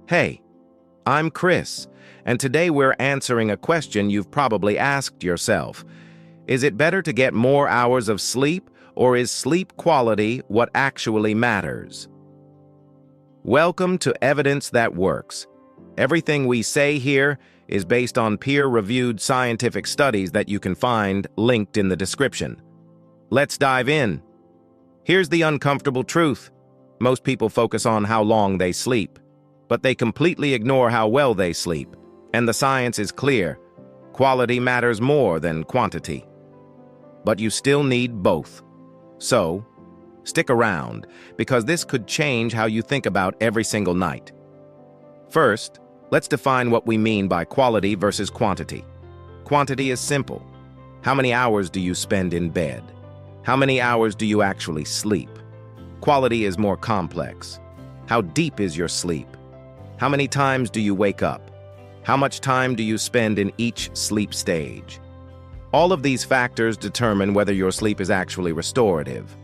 Hey, I'm Chris, and today we're answering a question you've probably asked yourself. Is it better to get more hours of sleep, or is sleep quality what actually matters? Welcome to Evidence That Works. Everything we say here is based on peer-reviewed scientific studies that you can find linked in the description. Let's dive in. Here's the uncomfortable truth. Most people focus on how long they sleep, but they completely ignore how well they sleep. And the science is clear. Quality matters more than quantity. But you still need both. So, stick around, because this could change how you think about every single night. First, let's define what we mean by quality versus quantity. Quantity is simple. How many hours do you spend in bed? How many hours do you actually sleep? Quality is more complex. How deep is your sleep? How many times do you wake up? How much time do you spend in each sleep stage? All of these factors determine whether your sleep is actually restorative.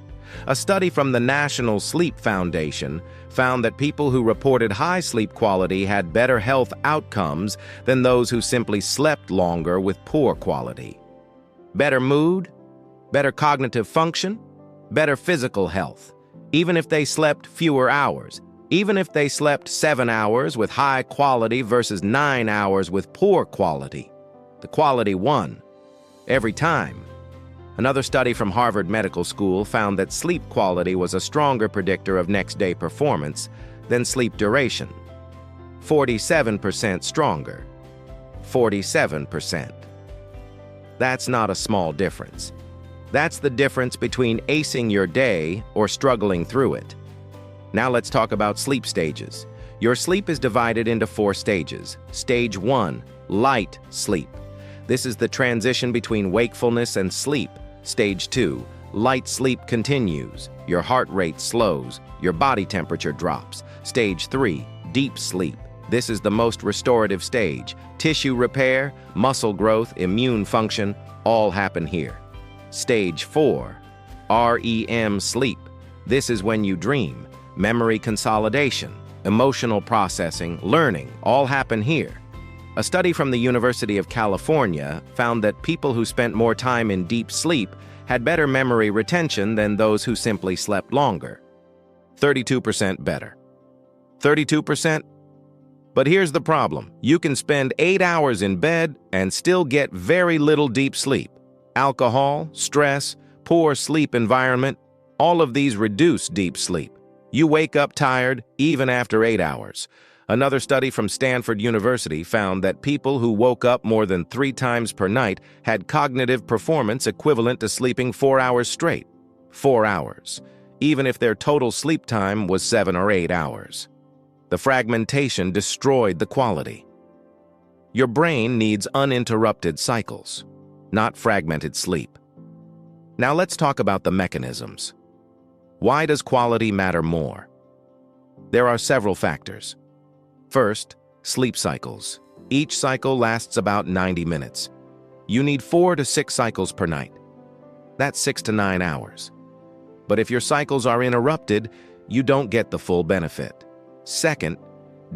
A study from the National Sleep Foundation found that people who reported high sleep quality had better health outcomes than those who simply slept longer with poor quality. Better mood, better cognitive function, better physical health, even if they slept fewer hours. Even if they slept 7 hours with high quality versus 9 hours with poor quality, the quality won every time. Another study from Harvard Medical School found that sleep quality was a stronger predictor of next-day performance than sleep duration. 47% stronger. 47%. That's not a small difference. That's the difference between acing your day or struggling through it. Now let's talk about sleep stages. Your sleep is divided into 4 stages. Stage 1, light sleep. This is the transition between wakefulness and sleep. Stage 2, light sleep continues. Your heart rate slows, your body temperature drops. Stage 3, deep sleep. This is the most restorative stage. Tissue repair, muscle growth, immune function, all happen here. Stage 4, REM sleep. This is when you dream. Memory consolidation, emotional processing, learning, all happen here. A study from the University of California found that people who spent more time in deep sleep had better memory retention than those who simply slept longer. 32% better. 32%? But here's the problem. You can spend 8 hours in bed and still get very little deep sleep. Alcohol, stress, poor sleep environment, all of these reduce deep sleep. You wake up tired even after 8 hours. Another study from Stanford University found that people who woke up more than 3 times per night had cognitive performance equivalent to sleeping 4 hours straight. 4 hours, even if their total sleep time was 7 or 8 hours. The fragmentation destroyed the quality. Your brain needs uninterrupted cycles, not fragmented sleep. Now let's talk about the mechanisms. Why does quality matter more? There are several factors. First, sleep cycles. Each cycle lasts about 90 minutes. You need 4 to 6 cycles per night. That's 6 to 9 hours. But if your cycles are interrupted, you don't get the full benefit. Second,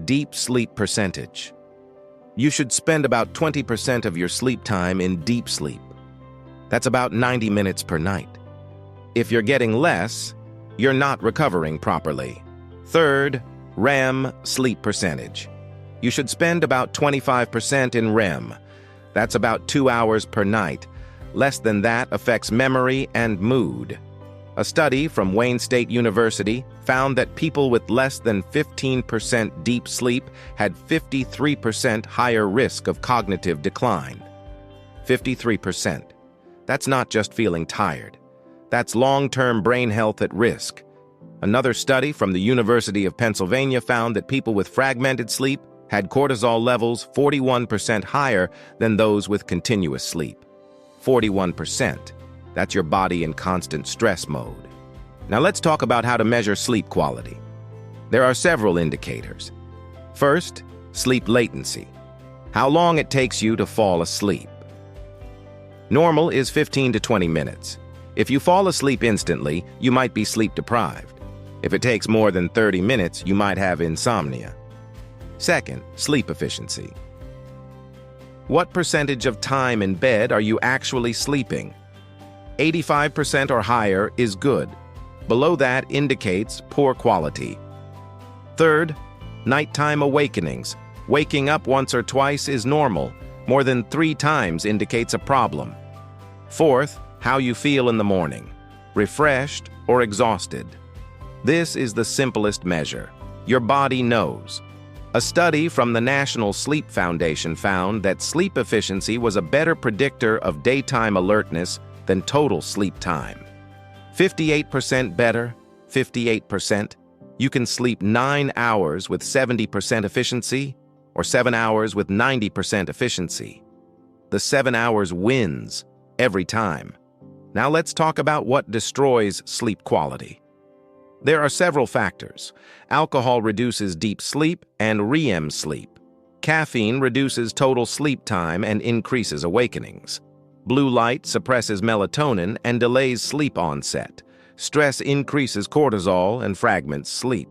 deep sleep percentage. You should spend about 20% of your sleep time in deep sleep. That's about 90 minutes per night. If you're getting less, you're not recovering properly. Third, REM sleep percentage. You should spend about 25% in REM. That's about 2 hours per night. Less than that affects memory and mood. A study from Wayne State University found that people with less than 15% deep sleep had 53% higher risk of cognitive decline. 53%. That's not just feeling tired. That's long-term brain health at risk. Another study from the University of Pennsylvania found that people with fragmented sleep had cortisol levels 41% higher than those with continuous sleep. 41%. That's your body in constant stress mode. Now let's talk about how to measure sleep quality. There are several indicators. First, sleep latency. How long it takes you to fall asleep. Normal is 15 to 20 minutes. If you fall asleep instantly, you might be sleep deprived. If it takes more than 30 minutes, you might have insomnia. Second, sleep efficiency. What percentage of time in bed are you actually sleeping? 85% or higher is good. Below that indicates poor quality. Third, nighttime awakenings. Waking up once or twice is normal. More than 3 times indicates a problem. Fourth, how you feel in the morning. Refreshed or exhausted. This is the simplest measure. Your body knows. A study from the National Sleep Foundation found that sleep efficiency was a better predictor of daytime alertness than total sleep time. 58% better, 58%. You can sleep 9 hours with 70% efficiency, or 7 hours with 90% efficiency. The 7 hours wins every time. Now let's talk about what destroys sleep quality. There are several factors. Alcohol reduces deep sleep and REM sleep. Caffeine reduces total sleep time and increases awakenings. Blue light suppresses melatonin and delays sleep onset. Stress increases cortisol and fragments sleep.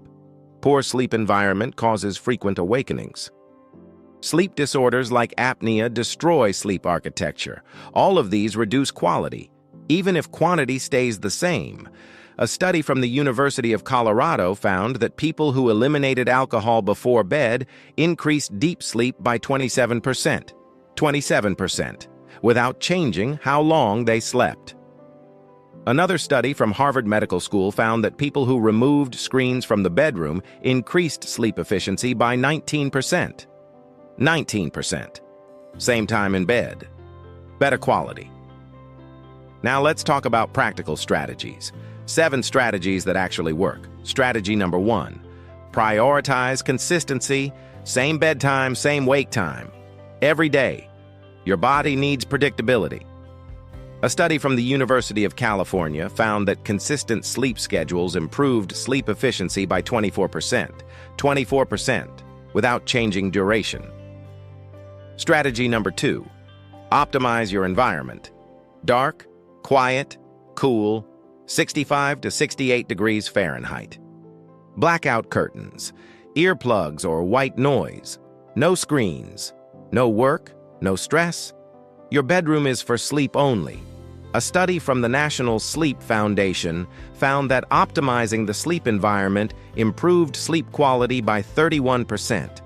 Poor sleep environment causes frequent awakenings. Sleep disorders like apnea destroy sleep architecture. All of these reduce quality, even if quantity stays the same. A study from the University of Colorado found that people who eliminated alcohol before bed increased deep sleep by 27%. 27%. Without changing how long they slept. Another study from Harvard Medical School found that people who removed screens from the bedroom increased sleep efficiency by 19%. 19%. Same time in bed. Better quality. Now let's talk about practical strategies. 7 strategies that actually work. Strategy number 1. Prioritize consistency. Same bedtime, same wake time. Every day. Your body needs predictability. A study from the University of California found that consistent sleep schedules improved sleep efficiency by 24%. 24%, without changing duration. Strategy number 2. Optimize your environment. Dark, quiet, cool, 65 to 68 degrees Fahrenheit. Blackout curtains, earplugs or white noise, no screens, no work, no stress. Your bedroom is for sleep only. A study from the National Sleep Foundation found that optimizing the sleep environment improved sleep quality by 31%.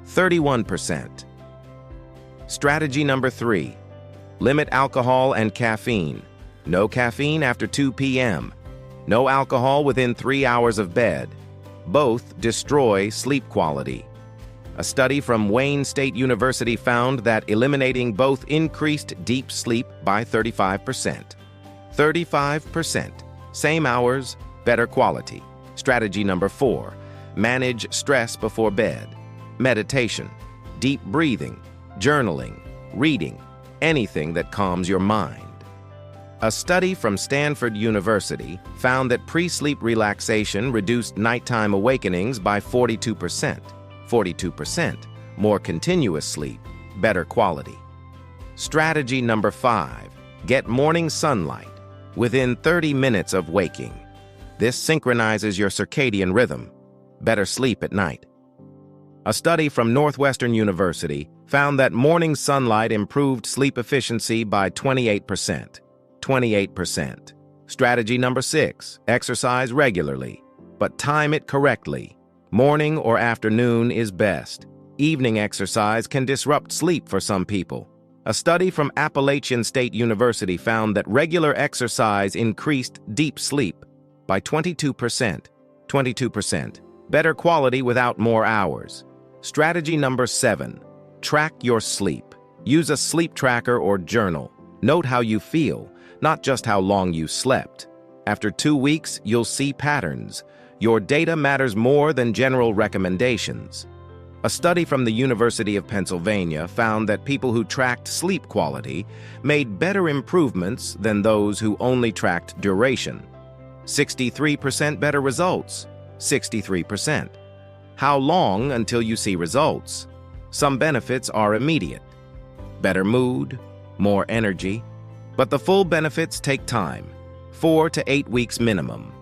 31%. Strategy number 3. Limit alcohol and caffeine. No caffeine after 2 p.m. No alcohol within 3 hours of bed. Both destroy sleep quality. A study from Wayne State University found that eliminating both increased deep sleep by 35%. 35%. Same hours, better quality. Strategy number 4. Manage stress before bed. Meditation, deep breathing, journaling, reading, anything that calms your mind. A study from Stanford University found that pre-sleep relaxation reduced nighttime awakenings by 42%. 42%. More continuous sleep, better quality. Strategy number 5. Get morning sunlight within 30 minutes of waking. This synchronizes your circadian rhythm. Better sleep at night. A study from Northwestern University found that morning sunlight improved sleep efficiency by 28%. 28%. Strategy number 6. Exercise regularly, but time it correctly. Morning or afternoon is best. Evening exercise can disrupt sleep for some people. A study from Appalachian State University found that regular exercise increased deep sleep by 22%. 22%. Better quality without more hours. Strategy number 7. Track your sleep. Use a sleep tracker or journal. Note how you feel, not just how long you slept. After 2 weeks, you'll see patterns. Your data matters more than general recommendations. A study from the University of Pennsylvania found that people who tracked sleep quality made better improvements than those who only tracked duration. 63% better results. 63%. How long until you see results? Some benefits are immediate. Better mood, more energy. But the full benefits take time. 4 to 8 weeks minimum.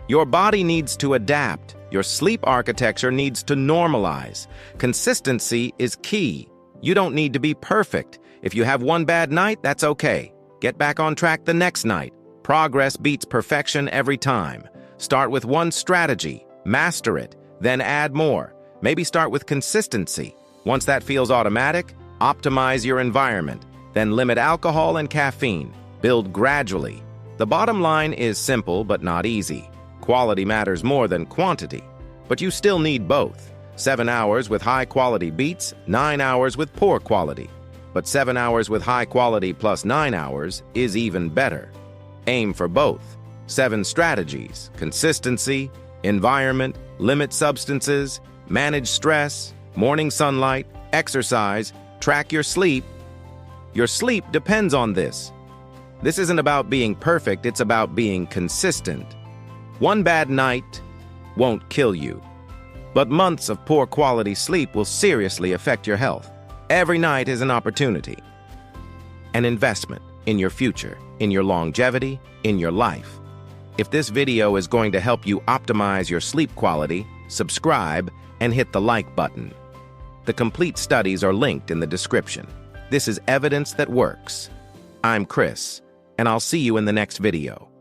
Your body needs to adapt, Your sleep architecture needs to normalize. Consistency is key. You don't need to be perfect. If you have one bad night, that's okay. Get back on track the next night. Progress beats perfection every time. Start with one strategy, master it, then add more. Maybe start with consistency. Once that feels automatic, optimize your environment. Then limit alcohol and caffeine. Build gradually. The bottom line is simple but not easy. Quality matters more than quantity. But you still need both. 7 hours with high quality beats 9 hours with poor quality. But 7 hours with high quality plus 9 hours is even better. Aim for both. 7 strategies: consistency, environment, limit substances, manage stress, morning sunlight, exercise, track your sleep. Your sleep depends on this. This isn't about being perfect, it's about being consistent. One bad night won't kill you, but months of poor quality sleep will seriously affect your health. Every night is an opportunity, an investment in your future, in your longevity, in your life. If this video is going to help you optimize your sleep quality, subscribe and hit the like button. The complete studies are linked in the description. This is evidence that works. I'm Chris, and I'll see you in the next video.